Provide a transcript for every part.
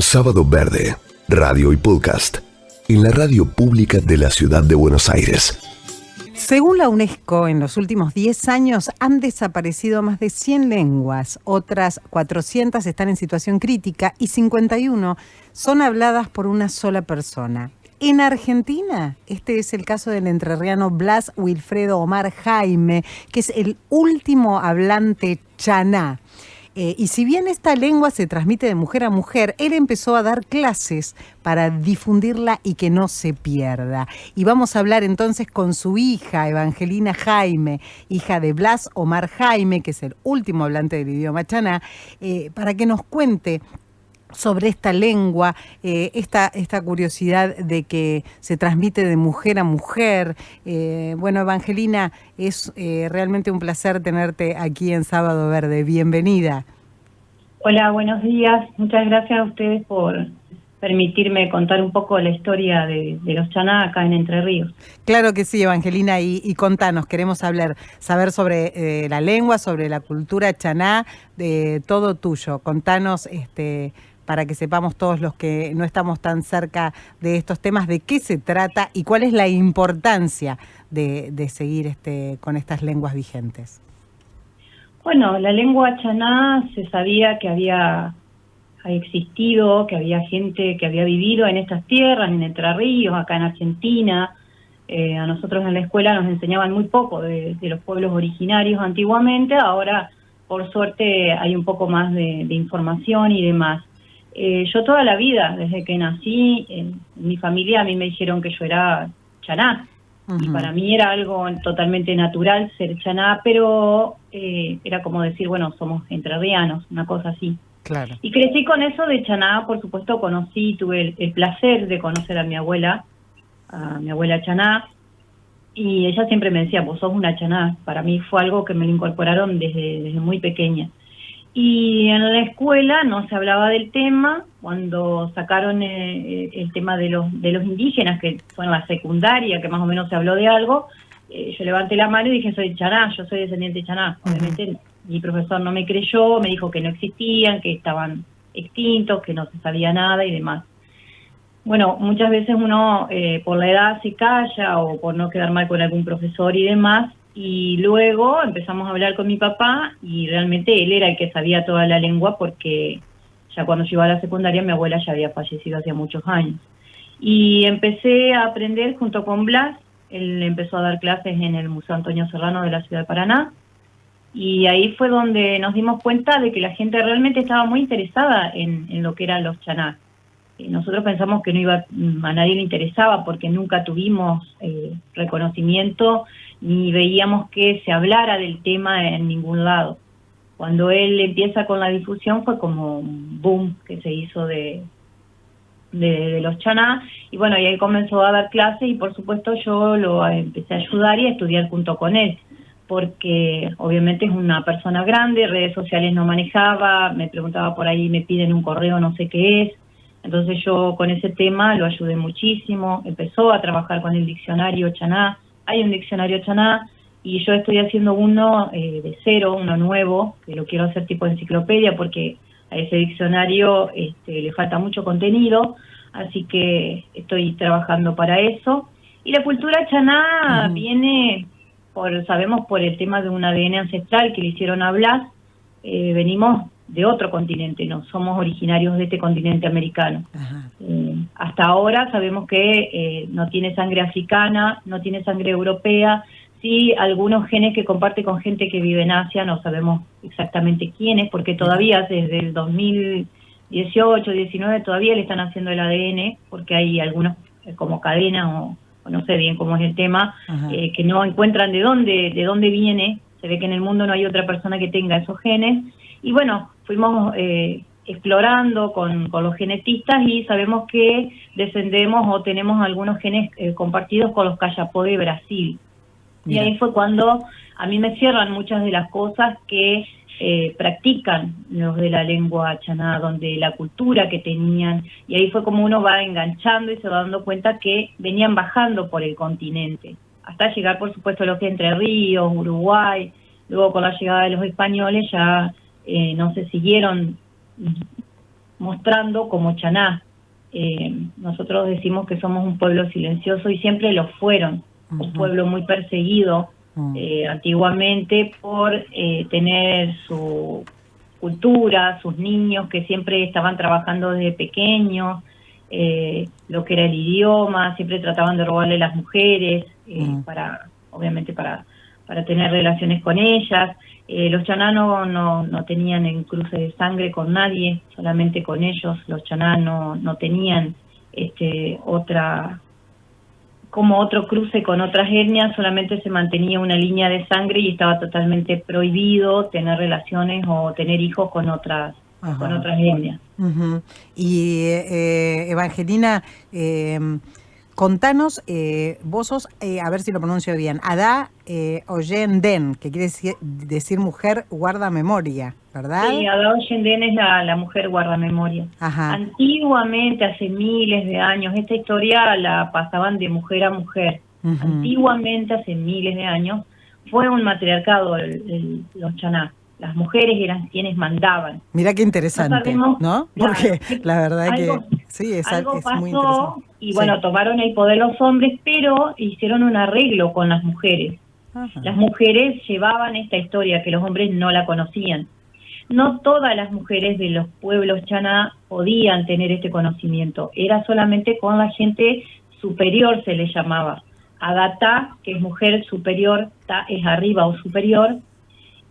Sábado Verde, radio y podcast, en la radio pública de la ciudad de Buenos Aires. Según la UNESCO, en los últimos 10 años han desaparecido más de 100 lenguas, otras 400 están en situación crítica y 51 son habladas por una sola persona. En Argentina, este es el caso del entrerriano Blas Wilfredo Omar Jaime, que es el último hablante chaná. Y si bien esta lengua se transmite de mujer a mujer, él empezó a dar clases para difundirla y que no se pierda. Y vamos a hablar entonces con su hija, Evangelina Jaime, hija de Blas Omar Jaime, que es el último hablante del idioma chaná, para que nos cuente sobre esta lengua, esta curiosidad de que se transmite de mujer a mujer. Bueno, Evangelina, es realmente un placer tenerte aquí en Sábado Verde. Bienvenida. Hola, buenos días. Muchas gracias a ustedes por permitirme contar un poco la historia de los chaná acá en Entre Ríos. Claro que sí, Evangelina, y contanos, queremos saber sobre la lengua, sobre la cultura chaná, de todo tuyo. Contanos, para que sepamos todos los que no estamos tan cerca de estos temas, de qué se trata y cuál es la importancia de seguir con estas lenguas vigentes. Bueno, la lengua chaná se sabía que había existido, que había gente que había vivido en estas tierras, en Entre Ríos, acá en Argentina. A nosotros en la escuela nos enseñaban muy poco de los pueblos originarios antiguamente. Ahora, por suerte, hay un poco más de información y demás. Yo toda la vida, desde que nací, en mi familia a mí me dijeron que yo era chaná. Y para mí era algo totalmente natural ser chaná, pero era como decir, bueno, somos entrerrianos, una cosa así. Claro. Y crecí con eso de chaná, por supuesto, tuve el placer de conocer a mi abuela chaná, y ella siempre me decía, vos sos una chaná. Para mí fue algo que me lo incorporaron desde muy pequeña. Y en la escuela no se hablaba del tema. Cuando sacaron el tema de los indígenas, que fue en la secundaria, que más o menos se habló de algo, yo levanté la mano y dije, soy chaná, yo soy descendiente chaná. Obviamente mi profesor no me creyó, me dijo que no existían, que estaban extintos, que no se sabía nada y demás. Bueno, muchas veces uno por la edad se calla o por no quedar mal con algún profesor y demás. Y luego empezamos a hablar con mi papá y realmente él era el que sabía toda la lengua, porque ya cuando yo iba a la secundaria mi abuela ya había fallecido hace muchos años. Y empecé a aprender junto con Blas. Él empezó a dar clases en el Museo Antonio Serrano de la ciudad de Paraná, y ahí fue donde nos dimos cuenta de que la gente realmente estaba muy interesada en lo que eran los chaná. Nosotros pensamos que a nadie le interesaba, porque nunca tuvimos reconocimiento ni veíamos que se hablara del tema en ningún lado. Cuando él empieza con la difusión fue como un boom que se hizo de los chaná, y bueno, y él comenzó a dar clases, y por supuesto yo lo empecé a ayudar y a estudiar junto con él, porque obviamente es una persona grande, redes sociales no manejaba, me preguntaba por ahí, me piden un correo, no sé qué es. Entonces yo con ese tema lo ayudé muchísimo. Empezó a trabajar con el diccionario chaná. Hay un diccionario chaná y yo estoy haciendo uno de cero, uno nuevo, que lo quiero hacer tipo enciclopedia, porque a ese diccionario le falta mucho contenido, así que estoy trabajando para eso. Y la cultura chaná viene, sabemos, por el tema de un ADN ancestral que le hicieron a Blas. Venimos de otro continente, no somos originarios de este continente americano. Hasta ahora sabemos que no tiene sangre africana, no tiene sangre europea, sí algunos genes que comparte con gente que vive en Asia, no sabemos exactamente quiénes, porque todavía desde el 2018, 19 todavía le están haciendo el ADN, porque hay algunos como cadenas o no sé bien cómo es el tema, que no encuentran de dónde viene. Se ve que en el mundo no hay otra persona que tenga esos genes. Y bueno, fuimos explorando con los genetistas y sabemos que descendemos o tenemos algunos genes compartidos con los Kayapó de Brasil. Mira. Y ahí fue cuando a mí me cierran muchas de las cosas que practican los de la lengua chaná, donde la cultura que tenían, y ahí fue como uno va enganchando y se va dando cuenta que venían bajando por el continente, hasta llegar por supuesto a los que Entre Ríos, Uruguay. Luego con la llegada de los españoles ya no se siguieron mostrando como Chaná. Nosotros decimos que somos un pueblo silencioso y siempre lo fueron, un pueblo muy perseguido antiguamente por tener su cultura, sus niños que siempre estaban trabajando desde pequeños, lo que era el idioma, siempre trataban de robarle las mujeres, obviamente para tener relaciones con ellas. Los Chaná no tenían el cruce de sangre con nadie, solamente con ellos. Los Chaná no tenían otro cruce con otras etnias, solamente se mantenía una línea de sangre y estaba totalmente prohibido tener relaciones o tener hijos con otras etnias. Y Evangelina, contanos, vos sos, a ver si lo pronuncio bien, Ada Oyenden, que quiere decir mujer guarda memoria, ¿verdad? Sí, Ada Oyenden es la mujer guarda memoria. Ajá. Antiguamente, hace miles de años, esta historia la pasaban de mujer a mujer. Antiguamente, hace miles de años, fue un matriarcado los Chaná. Las mujeres eran quienes mandaban. Mira qué interesante, ¿no? Claro, porque la verdad algo, que sí, es muy interesante. Y bueno, tomaron el poder los hombres, pero hicieron un arreglo con las mujeres. Las mujeres llevaban esta historia que los hombres no la conocían. No todas las mujeres de los pueblos Chaná podían tener este conocimiento. Era solamente con la gente superior, se les llamaba. Adata, que es mujer superior, Ta es arriba o superior,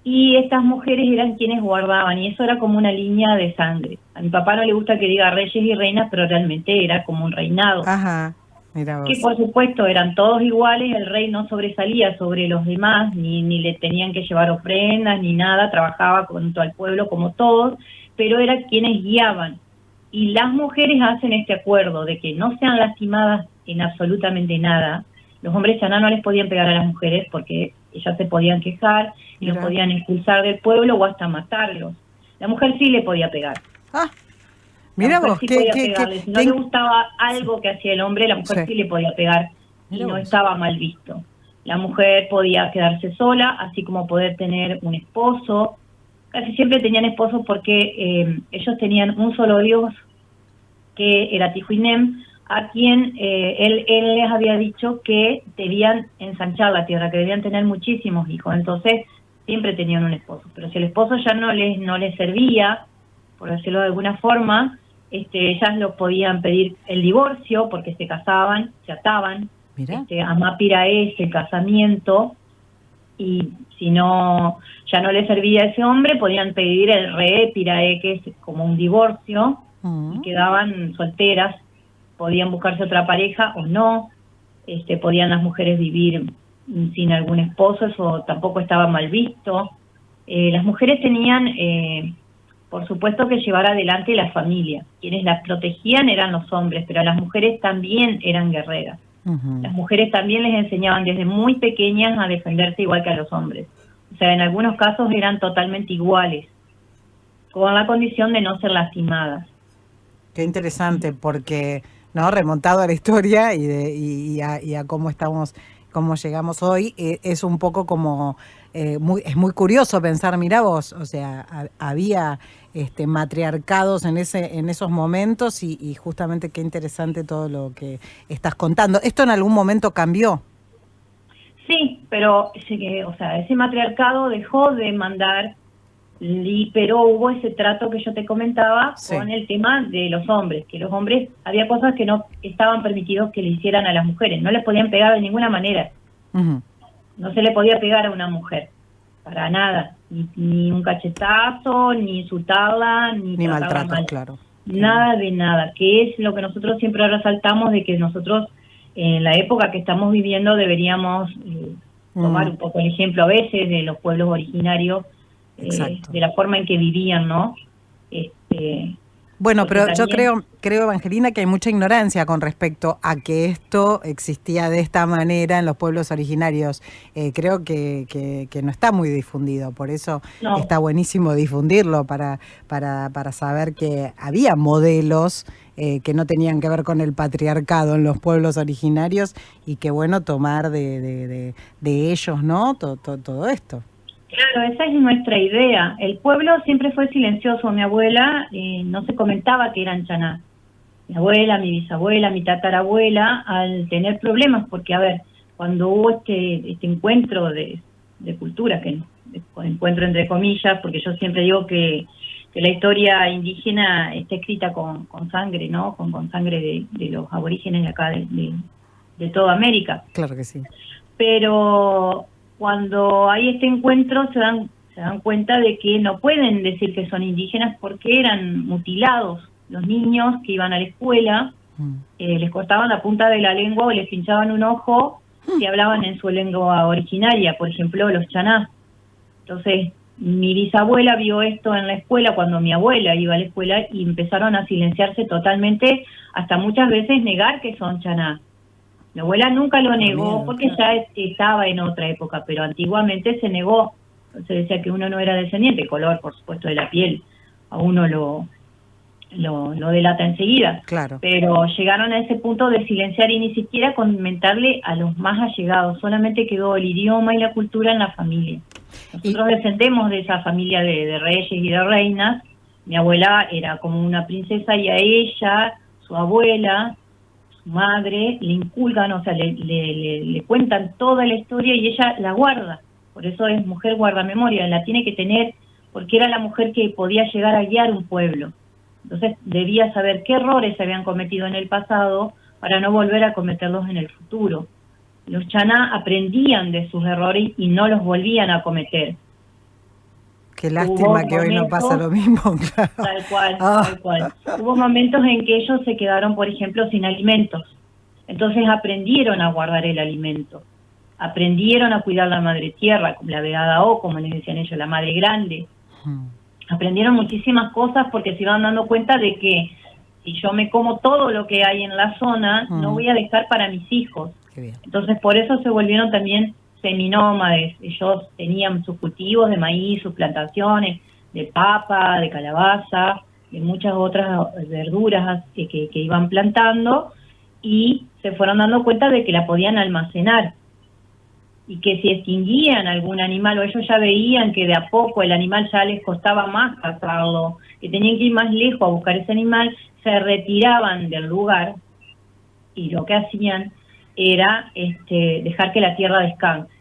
y estas mujeres eran quienes guardaban, y eso era como una línea de sangre. A mi papá no le gusta que diga reyes y reinas, pero realmente era como un reinado. Ajá, mira vos. Que por supuesto eran todos iguales, el rey no sobresalía sobre los demás, ni le tenían que llevar ofrendas, ni nada, trabajaba junto al pueblo como todos, pero eran quienes guiaban. Y las mujeres hacen este acuerdo de que no sean lastimadas en absolutamente nada. Los hombres Chaná no les podían pegar a las mujeres porque ellas se podían quejar y los podían expulsar del pueblo o hasta matarlos. La mujer sí le podía pegar. Mira vos, si no le gustaba algo que hacía el hombre, la mujer sí le podía pegar y no estaba mal visto. La mujer podía quedarse sola, así como poder tener un esposo. Casi siempre tenían esposos porque ellos tenían un solo dios, que era Tijuinem, a quien él les había dicho que debían ensanchar la tierra, que debían tener muchísimos hijos. Entonces siempre tenían un esposo, pero si el esposo ya no les servía, por decirlo de alguna forma, ellas lo podían pedir el divorcio porque se casaban, se ataban. Amá Pirae es el casamiento, y si no ya no les servía a ese hombre, podían pedir el re Pirae, que es como un divorcio, y quedaban solteras. Podían buscarse otra pareja o no, podían las mujeres vivir sin algún esposo, eso tampoco estaba mal visto. Las mujeres tenían, por supuesto, que llevar adelante la familia. Quienes las protegían eran los hombres, pero las mujeres también eran guerreras. Las mujeres también les enseñaban desde muy pequeñas a defenderse igual que a los hombres. O sea, en algunos casos eran totalmente iguales, con la condición de no ser lastimadas. Qué interesante, porque remontado a la historia y a cómo llegamos hoy, es un poco como es muy curioso pensar, mirá vos, o sea, había matriarcados en esos momentos y justamente qué interesante todo lo que estás contando. ¿Esto en algún momento cambió? Sí, pero ese matriarcado dejó de mandar, pero hubo ese trato que yo te comentaba con el tema de los hombres, que los hombres, había cosas que no estaban permitidos que le hicieran a las mujeres, no les podían pegar de ninguna manera. No se le podía pegar a una mujer, para nada, ni un cachetazo, ni insultarla, ni maltrato, mal. Claro. Nada de nada, que es lo que nosotros siempre resaltamos, de que nosotros en la época que estamos viviendo deberíamos tomar un poco el ejemplo a veces de los pueblos originarios, de la forma en que vivían, ¿no? Bueno, pero yo creo, Evangelina, que hay mucha ignorancia con respecto a que esto existía de esta manera en los pueblos originarios. Creo que no está muy difundido, por eso está buenísimo difundirlo para saber que había modelos que no tenían que ver con el patriarcado en los pueblos originarios y que bueno, tomar de ellos, ¿no? Todo esto. Claro, esa es nuestra idea. El pueblo siempre fue silencioso. Mi abuela no se comentaba que eran chaná. Mi abuela, mi bisabuela, mi tatarabuela, al tener problemas, porque a ver, cuando hubo este encuentro de cultura, encuentro entre comillas, porque yo siempre digo que la historia indígena está escrita con sangre, ¿no? Con sangre de los aborígenes de acá, de toda América. Claro que sí. Pero cuando hay este encuentro se dan cuenta de que no pueden decir que son indígenas porque eran mutilados. Los niños que iban a la escuela les cortaban la punta de la lengua o les pinchaban un ojo si hablaban en su lengua originaria, por ejemplo, los chanás. Entonces, mi bisabuela vio esto en la escuela cuando mi abuela iba a la escuela y empezaron a silenciarse totalmente, hasta muchas veces negar que son chanás. Mi abuela nunca lo negó porque ya estaba en otra época, pero antiguamente se negó. Se decía que uno no era descendiente, el color, por supuesto, de la piel, a uno lo delata enseguida. Claro. Pero llegaron a ese punto de silenciar y ni siquiera comentarle a los más allegados. Solamente quedó el idioma y la cultura en la familia. Nosotros descendemos de esa familia de reyes y de reinas. Mi abuela era como una princesa y a ella, su abuela, su madre, le inculcan, o sea, le cuentan toda la historia y ella la guarda. Por eso es mujer guardamemoria, la tiene que tener porque era la mujer que podía llegar a guiar un pueblo. Entonces debía saber qué errores se habían cometido en el pasado para no volver a cometerlos en el futuro. Los chaná aprendían de sus errores y no los volvían a cometer. Qué lástima que hoy no pasa lo mismo. Claro. Tal cual. Hubo momentos en que ellos se quedaron, por ejemplo, sin alimentos. Entonces aprendieron a guardar el alimento. Aprendieron a cuidar la madre tierra, como la vegada o, como les decían ellos, la madre grande. Aprendieron muchísimas cosas porque se iban dando cuenta de que si yo me como todo lo que hay en la zona, no voy a dejar para mis hijos. Entonces por eso se volvieron también seminómades. Ellos tenían sus cultivos de maíz, sus plantaciones de papa, de calabaza, de muchas otras verduras que iban plantando, y se fueron dando cuenta de que la podían almacenar. Y que si extinguían algún animal o ellos ya veían que de a poco el animal ya les costaba más cazarlo, que tenían que ir más lejos a buscar ese animal, se retiraban del lugar y lo que hacían era dejar que la tierra descanse.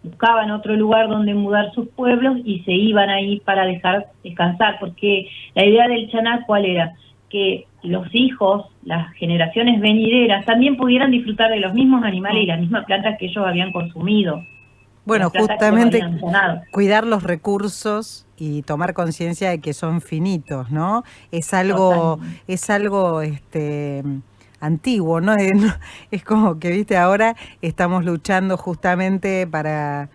Buscaban otro lugar donde mudar sus pueblos y se iban ahí para dejar descansar, porque la idea del chaná, ¿cuál era? Que los hijos, las generaciones venideras, también pudieran disfrutar de los mismos animales y las mismas plantas que ellos habían consumido. Bueno, justamente cuidar los recursos y tomar conciencia de que son finitos, ¿no? Es algo antiguo, ¿no? Es como que, viste, ahora estamos luchando justamente para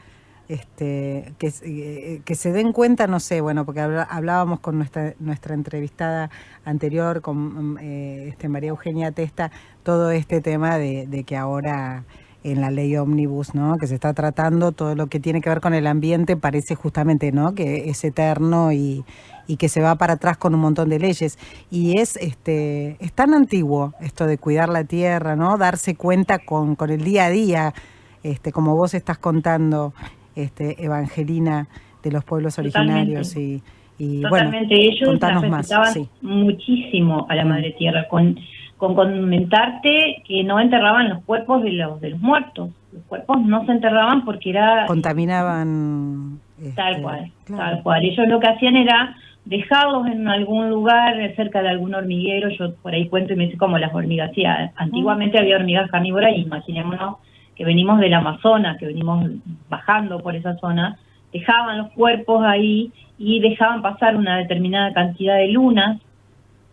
que se den cuenta, no sé, bueno, porque hablábamos con nuestra entrevistada anterior, con María Eugenia Testa, todo este tema de que ahora en la ley ómnibus, ¿no?, que se está tratando todo lo que tiene que ver con el ambiente, parece justamente, ¿no?, que es eterno y que se va para atrás con un montón de leyes. Y es tan antiguo esto de cuidar la tierra, ¿no?, darse cuenta con el día a día, como vos estás contando, Evangelina, de los pueblos originarios. Y totalmente, bueno, ellos la respetaban muchísimo a la madre tierra, con comentarte que no enterraban los cuerpos de los muertos. Los cuerpos no se enterraban porque contaminaban. Tal cual. Ellos lo que hacían era dejarlos en algún lugar cerca de algún hormiguero. Yo por ahí cuento y me dice como las hormigas. Sí, antiguamente había hormigas carnívoras y imaginémonos que venimos del Amazonas, que venimos bajando por esa zona, dejaban los cuerpos ahí y dejaban pasar una determinada cantidad de lunas,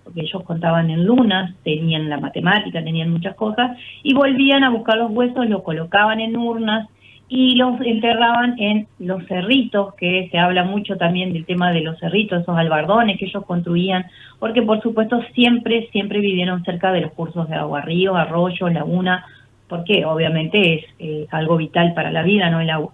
porque ellos contaban en lunas, tenían la matemática, tenían muchas cosas, y volvían a buscar los huesos, los colocaban en urnas y los enterraban en los cerritos, que se habla mucho también del tema de los cerritos, esos albardones que ellos construían, porque por supuesto siempre vivieron cerca de los cursos de agua, ríos, arroyos, lagunas, porque obviamente es algo vital para la vida, ¿no?, el agua.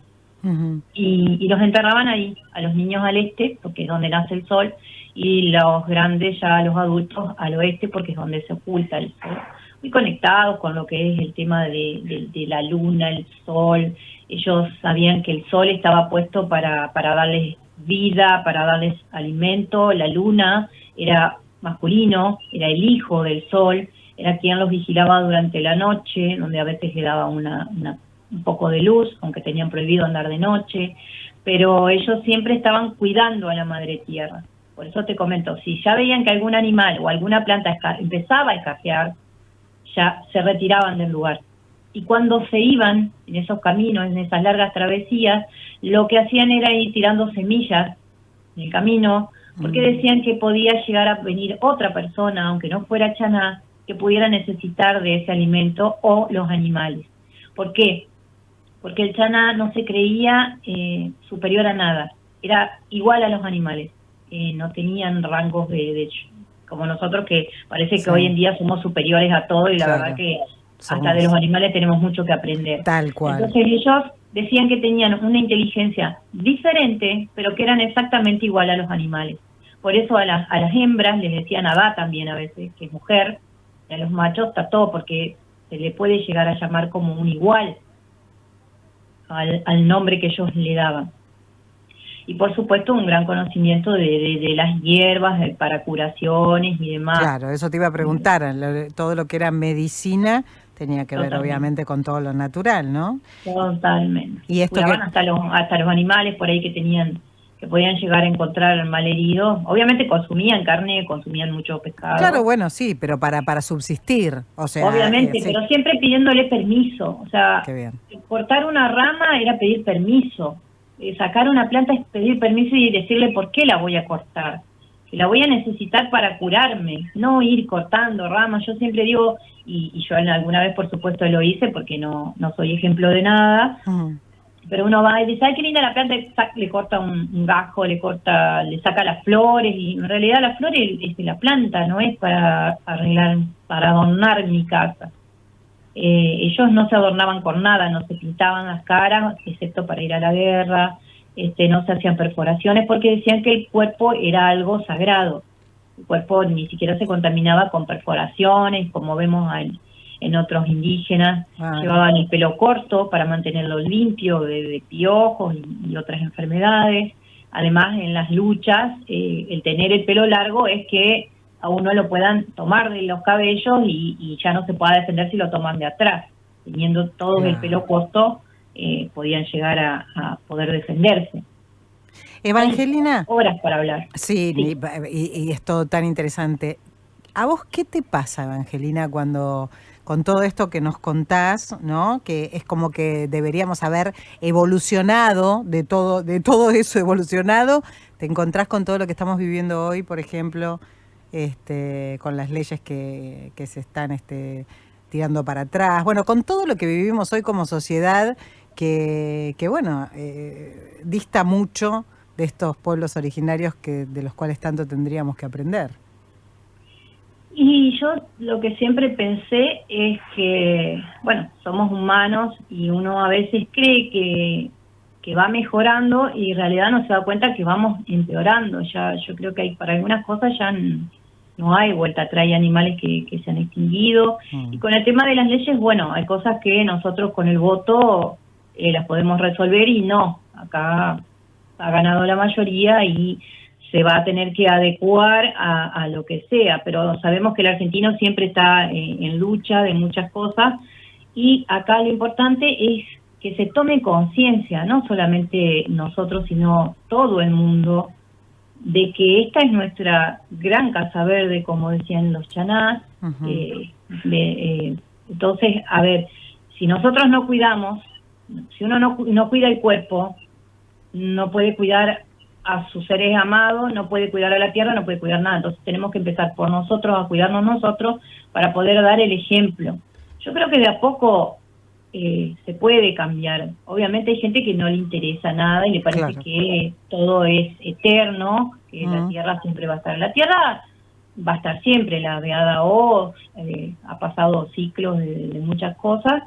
Y los enterraban ahí, a los niños al este, porque es donde nace el sol, y los grandes, ya los adultos, al oeste, porque es donde se oculta el sol. Muy conectados con lo que es el tema de la luna, el sol. Ellos sabían que el sol estaba puesto para darles vida, para darles alimento. La luna era masculino, era el hijo del sol, era quien los vigilaba durante la noche, donde a veces le daba un poco de luz, aunque tenían prohibido andar de noche, pero ellos siempre estaban cuidando a la madre tierra. Por eso te comento, si ya veían que algún animal o alguna planta empezaba a escasear, ya se retiraban del lugar. Y cuando se iban en esos caminos, en esas largas travesías, lo que hacían era ir tirando semillas en el camino, porque decían que podía llegar a venir otra persona, aunque no fuera chaná, que pudiera necesitar de ese alimento, o los animales. ¿Por qué? Porque el chaná no se creía superior a nada, era igual a los animales, no tenían rangos de como nosotros, que parece que hoy en día somos superiores a todo, y la verdad que hasta de los animales tenemos mucho que aprender. Tal cual. Entonces ellos decían que tenían una inteligencia diferente, pero que eran exactamente igual a los animales. Por eso a las hembras les decían Adá también a veces, que es mujer, y a los machos Tató, porque se le puede llegar a llamar como un igual al nombre que ellos le daban. Y por supuesto un gran conocimiento de las hierbas, para curaciones y demás. Claro, eso te iba a preguntar, todo lo que era medicina tenía que ver obviamente con todo lo natural, ¿no? Totalmente. Y esto cuidaban hasta los animales por ahí que podían llegar a encontrar malheridos. Obviamente consumían carne, consumían mucho pescado. Claro, bueno, sí, pero para subsistir, o sea... Obviamente, pero siempre pidiéndole permiso. O sea, cortar una rama era pedir permiso. Sacar una planta es pedir permiso y decirle por qué la voy a cortar. Que la voy a necesitar para curarme, no ir cortando ramas. Yo siempre digo, y yo alguna vez por supuesto lo hice porque no soy ejemplo de nada, pero uno va y dice, ay, qué linda la planta, le corta un gajo, le saca las flores, y en realidad la flor es de la planta, no es para arreglar, para adornar mi casa. Ellos no se adornaban con nada, no se pintaban las caras, excepto para ir a la guerra, no se hacían perforaciones, porque decían que el cuerpo era algo sagrado. El cuerpo ni siquiera se contaminaba con perforaciones, como vemos en otros indígenas. Llevaban el pelo corto para mantenerlo limpio de piojos y otras enfermedades. Además, en las luchas, el tener el pelo largo es que a uno lo puedan tomar de los cabellos y ya no se pueda defender si lo toman de atrás. Teniendo todo el pelo corto, podían llegar a poder defenderse. Evangelina. Hay horas para hablar. Sí. Y es todo tan interesante. ¿A vos qué te pasa, Evangelina, cuando con todo esto que nos contás, ¿no? Que es como que deberíamos haber evolucionado de todo eso evolucionado, te encontrás con todo lo que estamos viviendo hoy, por ejemplo, con las leyes que se están tirando para atrás, bueno, con todo lo que vivimos hoy como sociedad que bueno, dista mucho de estos pueblos originarios de los cuales tanto tendríamos que aprender. Y yo lo que siempre pensé es que, bueno, somos humanos y uno a veces cree que va mejorando y en realidad no se da cuenta que vamos empeorando. Ya yo creo que para algunas cosas ya no hay vuelta atrás, hay animales que se han extinguido. Y con el tema de las leyes, bueno, hay cosas que nosotros con el voto las podemos resolver y no. Acá ha ganado la mayoría y se va a tener que adecuar a lo que sea, pero sabemos que el argentino siempre está en lucha de muchas cosas y acá lo importante es que se tome conciencia, no solamente nosotros, sino todo el mundo, de que esta es nuestra gran casa verde, como decían los chanás. Entonces, a ver, si nosotros no cuidamos, si uno no cuida el cuerpo, no puede cuidar a sus seres amados, no puede cuidar a la tierra, no puede cuidar nada. Entonces tenemos que empezar por nosotros, a cuidarnos nosotros, para poder dar el ejemplo. Yo creo que de a poco se puede cambiar. Obviamente hay gente que no le interesa nada y le parece que todo es eterno, que la tierra siempre va a estar. La tierra va a estar siempre, la Beada Oz ha pasado ciclos de muchas cosas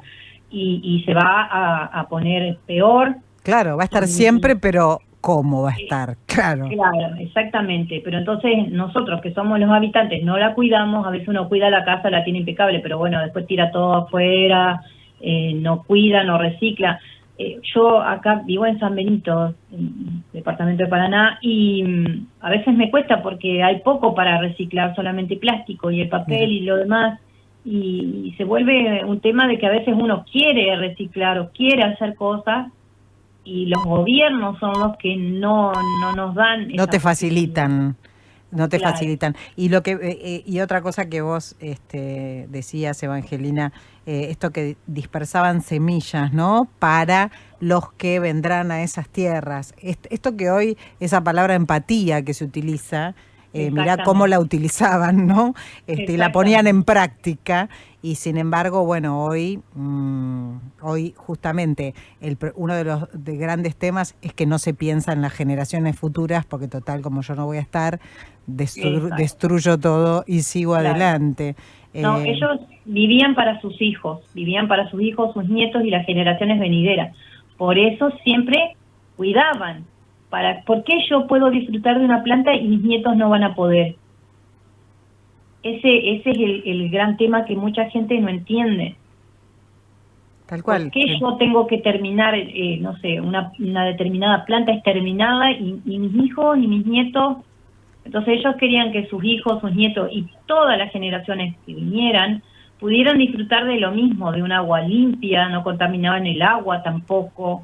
y se va a poner peor. Claro, va a estar siempre, pero cómo va a estar, claro. Claro, exactamente. Pero entonces nosotros que somos los habitantes no la cuidamos, a veces uno cuida la casa, la tiene impecable, pero bueno, después tira todo afuera, no cuida, no recicla. Yo acá vivo en San Benito, en el departamento de Paraná, y a veces me cuesta porque hay poco para reciclar, solamente plástico y el papel y lo demás, y se vuelve un tema de que a veces uno quiere reciclar o quiere hacer cosas, y los gobiernos son los que no nos dan... No te facilitan. No te Claro. facilitan. Y lo que y otra cosa que vos decías, Evangelina, esto que dispersaban semillas, ¿no? Para los que vendrán a esas tierras. Esto que hoy, esa palabra empatía que se utiliza, mirá cómo la utilizaban, ¿no? Y la ponían en práctica. Y sin embargo, bueno, hoy justamente uno de los grandes temas es que no se piensa en las generaciones futuras, porque total, como yo no voy a estar, destruyo todo y sigo adelante. No, ellos vivían para sus hijos, sus nietos y las generaciones venideras. Por eso siempre cuidaban. ¿Por qué yo puedo disfrutar de una planta y mis nietos no van a poder? Ese es el gran tema que mucha gente no entiende. Tal cual. ¿Por qué yo tengo que terminar, no sé, una determinada planta exterminada y mis hijos ni mis nietos? Entonces ellos querían que sus hijos, sus nietos y todas las generaciones que vinieran pudieran disfrutar de lo mismo, de un agua limpia, no contaminaban el agua tampoco.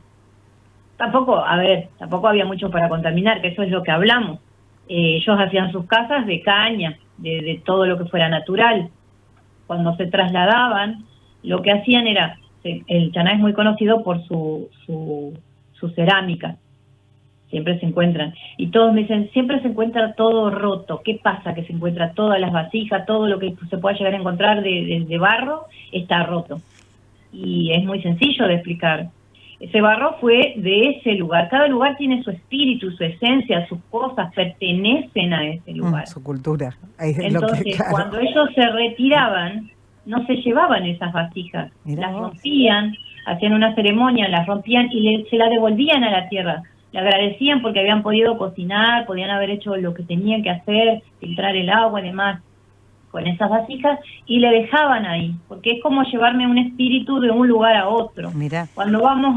Tampoco había mucho para contaminar, que eso es lo que hablamos. Ellos hacían sus casas de caña, de todo lo que fuera natural. Cuando se trasladaban, lo que hacían era, el Chaná es muy conocido por su cerámica, siempre se encuentran. Y todos me dicen, siempre se encuentra todo roto. ¿Qué pasa? Que se encuentra todas las vasijas, todo lo que se pueda llegar a encontrar de barro, está roto. Y es muy sencillo de explicar. Ese barro fue de ese lugar. Cada lugar tiene su espíritu, su esencia, sus cosas, pertenecen a ese lugar. Su cultura. Entonces, cuando ellos se retiraban, no se llevaban esas vasijas. Las rompían, hacían una ceremonia, las rompían y se las devolvían a la tierra. Le agradecían porque habían podido cocinar, podían haber hecho lo que tenían que hacer, filtrar el agua y demás, con esas vasijas, y le dejaban ahí, porque es como llevarme un espíritu de un lugar a otro. Mirá. Cuando vamos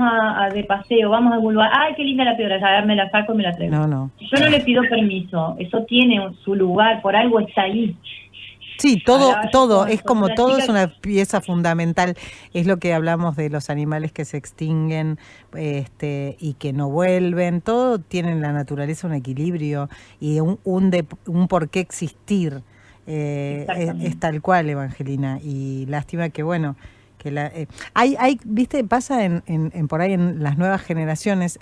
de paseo, vamos a algún lugar, ¡ay, qué linda la piedra! Ya me la saco y me la traigo. No. Yo no le pido permiso, eso tiene su lugar, por algo está ahí. Sí, todo, es como todo es una pieza fundamental. Es lo que hablamos de los animales que se extinguen y que no vuelven. Todo tiene en la naturaleza un equilibrio y un por qué existir. Es tal cual, Evangelina, y lástima que bueno que viste, pasa en por ahí en las nuevas generaciones,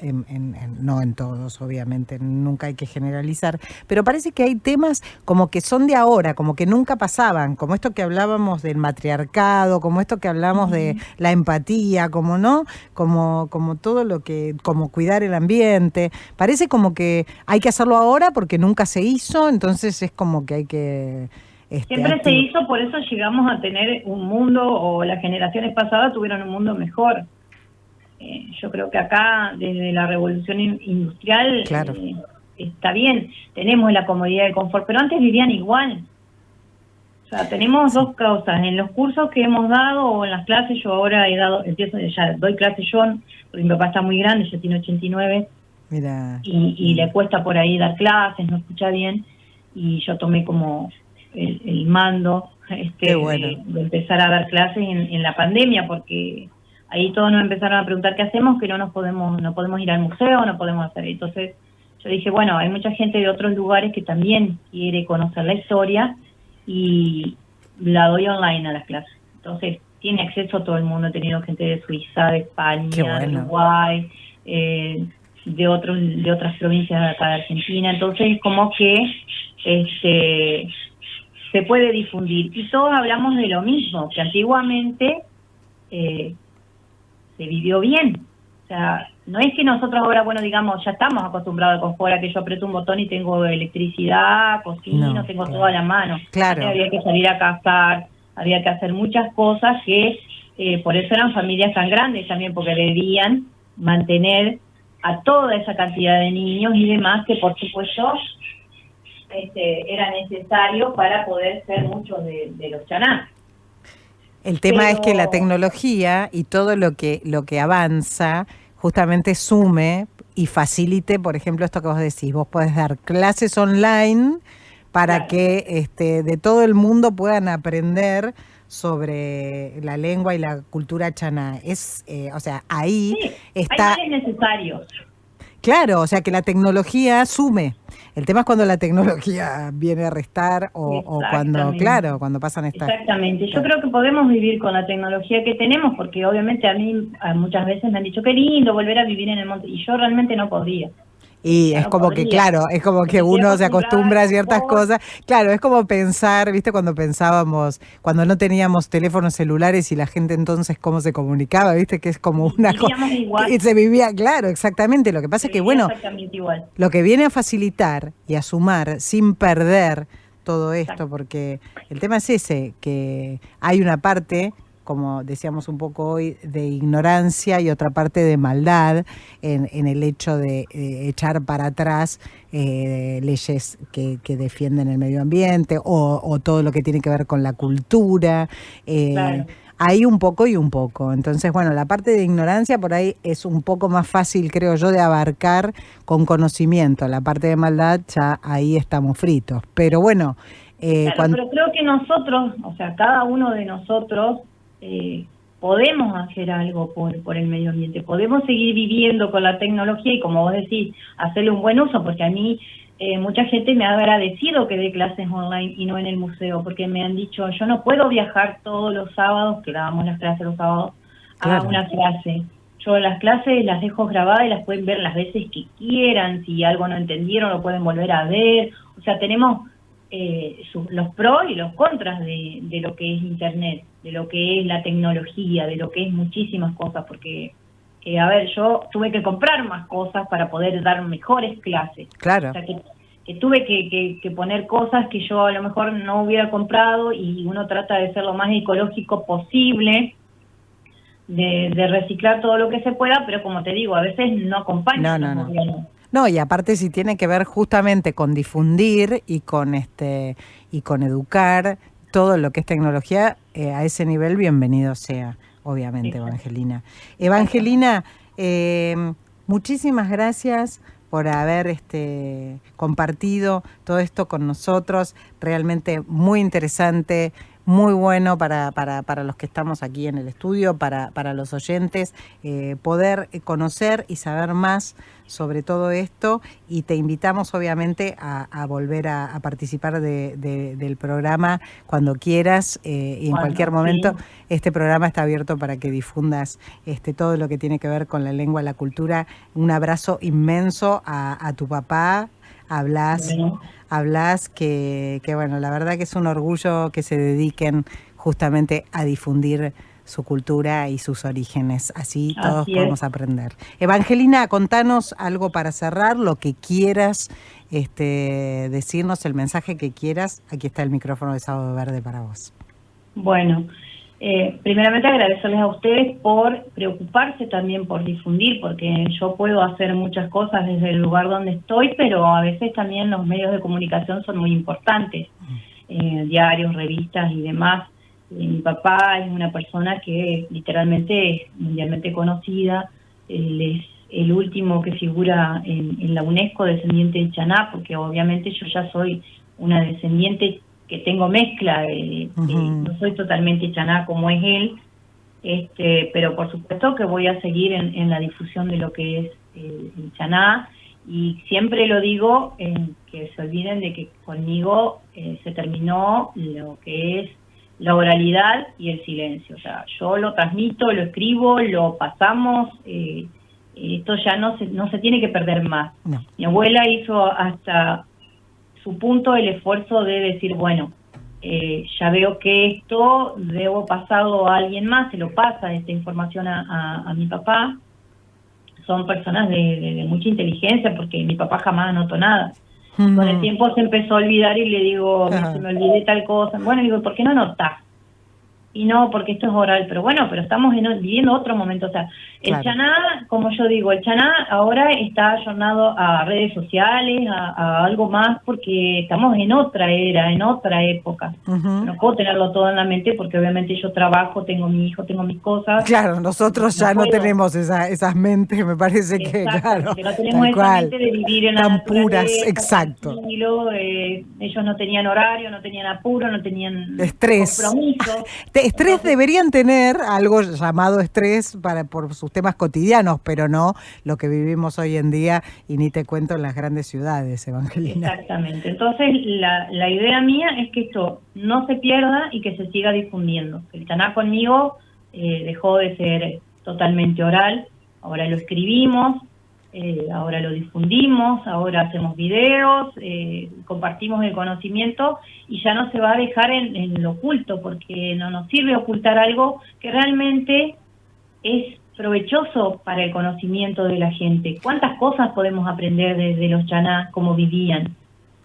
no en todos, obviamente, nunca hay que generalizar, pero parece que hay temas como que son de ahora, como que nunca pasaban, como esto que hablábamos del matriarcado, como esto que hablamos de la empatía, como todo lo que, como cuidar el ambiente, parece como que hay que hacerlo ahora porque nunca se hizo, entonces es como que hay que... Siempre se hizo, por eso llegamos a tener un mundo, o las generaciones pasadas tuvieron un mundo mejor. Yo creo que acá, desde la revolución industrial, claro, está bien, tenemos la comodidad y el confort, pero antes vivían igual. O sea, tenemos dos causas. En los cursos que hemos dado o en las clases, yo ahora doy clases yo, porque mi papá está muy grande, ya tiene 89, Mira. Y le cuesta por ahí dar clases, no escucha bien, y yo tomé como... el mando de empezar a dar clases en la pandemia, porque ahí todos nos empezaron a preguntar qué hacemos, que no podemos ir al museo, no podemos hacer. Entonces yo dije, bueno, hay mucha gente de otros lugares que también quiere conocer la historia y la doy online a las clases. Entonces tiene acceso todo el mundo. He tenido gente de Suiza, de España, de Uruguay, de otras provincias de acá de Argentina. Entonces como que se puede difundir. Y todos hablamos de lo mismo, que antiguamente se vivió bien. O sea, no es que nosotros ahora, digamos, ya estamos acostumbrados al confort, a que yo aprieto un botón y tengo electricidad, cocino, tengo todo a la mano. Claro. Antes había que salir a cazar, había que hacer muchas cosas, que por eso eran familias tan grandes también, porque debían mantener, digamos, a sus hijos. Entonces, como que se puede difundir. Y todos hablamos de lo mismo, que antiguamente se vivió bien. O sea, no es que nosotros ahora, digamos, ya estamos acostumbrados al confort, a que yo aprieto un botón y tengo electricidad, cocino, tengo todo a la mano. Antes había que salir a cazar, había que hacer muchas cosas, que por eso eran familias tan grandes también, porque a toda esa cantidad de niños y demás que por supuesto era necesario para poder ser muchos de los chaná. El tema es que la tecnología y todo lo que avanza justamente sume y facilite, por ejemplo, esto que vos decís, vos podés dar clases online para que de todo el mundo puedan aprender sobre la lengua y la cultura chaná. O sea, ahí está... Hay necesarios. Claro, o sea que la tecnología sume. El tema es cuando la tecnología viene a restar o cuando pasan estas... Exactamente. Yo creo que podemos vivir con la tecnología que tenemos, porque obviamente a mí muchas veces me han dicho, qué lindo volver a vivir en el monte, y yo realmente no podía. Y es como que, claro, es como que uno se acostumbra a ciertas cosas. Claro, es como pensar, ¿viste? Cuando no teníamos teléfonos celulares y la gente entonces cómo se comunicaba, ¿viste? Que es como una cosa. Se vivía, claro, exactamente. Lo que pasa es que, bueno, lo que viene a facilitar y a sumar sin perder todo esto, porque el tema es ese, que hay una parte, como decíamos un poco hoy, de ignorancia y otra parte de maldad en el hecho de echar para atrás leyes que defienden el medio ambiente o todo lo que tiene que ver con la cultura. Hay un poco y un poco. Entonces, bueno, la parte de ignorancia por ahí es un poco más fácil, creo yo, de abarcar con conocimiento. La parte de maldad ya ahí estamos fritos. Pero bueno... Pero creo que nosotros, o sea, cada uno de nosotros... podemos hacer algo por el medio ambiente, podemos seguir viviendo con la tecnología y, como vos decís, hacerle un buen uso, porque a mí mucha gente me ha agradecido que dé clases online y no en el museo, porque me han dicho, yo no puedo viajar todos los sábados, que dábamos las clases los sábados, a una clase. Yo las clases las dejo grabadas y las pueden ver las veces que quieran, si algo no entendieron lo pueden volver a ver, o sea, tenemos los pros y los contras de lo que es Internet, de lo que es la tecnología, de lo que es muchísimas cosas, porque, yo tuve que comprar más cosas para poder dar mejores clases. Claro. O sea, que tuve que poner cosas que yo a lo mejor no hubiera comprado y uno trata de ser lo más ecológico posible, de reciclar todo lo que se pueda, pero como te digo, a veces no acompaña. No, y aparte si tiene que ver justamente con difundir y con educar todo lo que es tecnología, a ese nivel bienvenido sea, obviamente, Evangelina. Evangelina, muchísimas gracias por haber compartido todo esto con nosotros, realmente muy interesante, muy bueno para los que estamos aquí en el estudio, para los oyentes, poder conocer y saber más sobre todo esto, y te invitamos obviamente a volver a participar del programa cuando quieras y en cualquier momento. Sí. Este programa está abierto para que difundas todo lo que tiene que ver con la lengua, la cultura. Un abrazo inmenso a tu papá, a Blas, que bueno, la verdad que es un orgullo que se dediquen justamente a difundir su cultura y sus orígenes, así todos podemos aprender. Evangelina, contanos algo para cerrar, lo que quieras decirnos, el mensaje que quieras. Aquí está el micrófono de Sábado Verde para vos. Bueno, primeramente agradecerles a ustedes por preocuparse también por difundir, porque yo puedo hacer muchas cosas desde el lugar donde estoy, pero a veces también los medios de comunicación son muy importantes, diarios, revistas y demás. Mi papá es una persona que literalmente es mundialmente conocida, él es el último que figura en la UNESCO descendiente de Chaná, porque obviamente yo ya soy una descendiente que tengo mezcla, no soy totalmente chaná como es él, pero por supuesto que voy a seguir en la difusión de lo que es el chaná, y siempre lo digo, que se olviden de que conmigo se terminó lo que es la oralidad y el silencio. O sea, yo lo transmito, lo escribo, lo pasamos, esto ya no se tiene que perder más. No. Mi abuela hizo hasta su punto el esfuerzo de decir, bueno, ya veo que esto debo pasarlo a alguien más, se lo pasa esta información a mi papá. Son personas de mucha inteligencia, porque mi papá jamás anotó nada. Con el tiempo se empezó a olvidar y le digo, se me olvidé tal cosa. Bueno, digo, ¿por qué no anotás? y no, porque esto es oral, pero bueno, pero estamos viviendo otro momento. O sea, el chaná, como yo digo, el chaná ahora está ayornado a redes sociales, a algo más, porque estamos en otra era, en otra época. No puedo tenerlo todo en la mente porque obviamente yo trabajo, tengo mi hijo, tengo mis cosas. Claro, nosotros ya no tenemos esas mentes, me parece que, claro, no tenemos esa mente de vivir en tan la puras, exacto. Tranquilo, ellos no tenían horario, no tenían apuro, no tenían estrés. Compromiso. Estrés deberían tener algo llamado estrés por sus temas cotidianos, pero no lo que vivimos hoy en día, y ni te cuento en las grandes ciudades, Evangelina. Exactamente. Entonces, la idea mía es que esto no se pierda y que se siga difundiendo. El chaná conmigo dejó de ser totalmente oral, ahora lo escribimos, ahora lo difundimos, ahora hacemos videos, compartimos el conocimiento y ya no se va a dejar en lo oculto, porque no nos sirve ocultar algo que realmente es provechoso para el conocimiento de la gente. ¿Cuántas cosas podemos aprender desde los chaná, cómo vivían?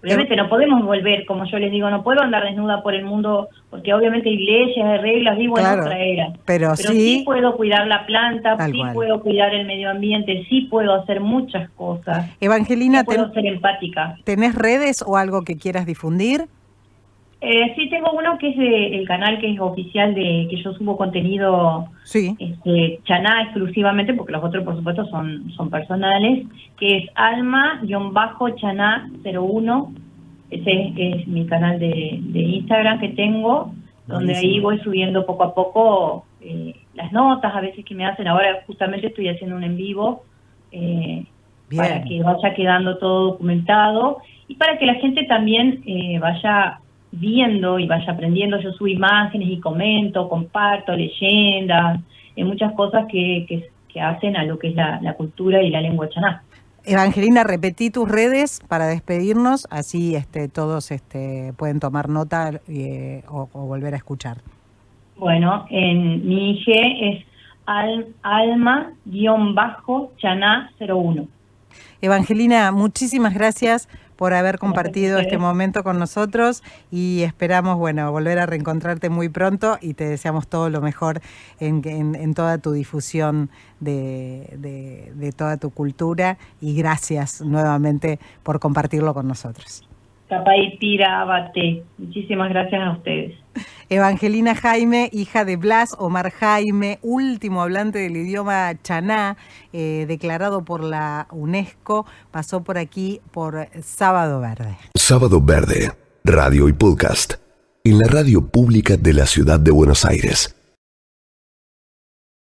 Obviamente no podemos volver, como yo les digo, no puedo andar desnuda por el mundo, porque obviamente hay leyes, hay reglas, vivo en otra era. Pero sí puedo cuidar la planta, sí cual. Puedo cuidar el medio ambiente, sí puedo hacer muchas cosas. Evangelina, sí puedo ser empática. ¿Tenés redes o algo que quieras difundir? Sí, tengo uno que es el canal que es oficial, de que yo subo contenido chaná exclusivamente, porque los otros por supuesto son personales, que es alma-chaná01. Ese es mi canal de Instagram que tengo, donde ahí voy subiendo poco a poco las notas a veces que me hacen. Ahora justamente estoy haciendo un en vivo para que vaya quedando todo documentado y para que la gente también vaya viendo y vaya aprendiendo. Yo subo imágenes y comento, comparto leyendas, muchas cosas que hacen a lo que es la cultura y la lengua chaná. Evangelina, repetí tus redes para despedirnos, así todos pueden tomar nota o volver a escuchar. Bueno, en mi IG es alma-chaná01. Evangelina, muchísimas gracias por haber compartido este momento con nosotros y esperamos, volver a reencontrarte muy pronto y te deseamos todo lo mejor en toda tu difusión de toda tu cultura, y gracias nuevamente por compartirlo con nosotros. Capaitira Abate. Muchísimas gracias a ustedes. Evangelina Jaime, hija de Blas Omar Jaime, último hablante del idioma chaná, declarado por la UNESCO, pasó por aquí por Sábado Verde. Sábado Verde, radio y podcast, en la radio pública de la ciudad de Buenos Aires.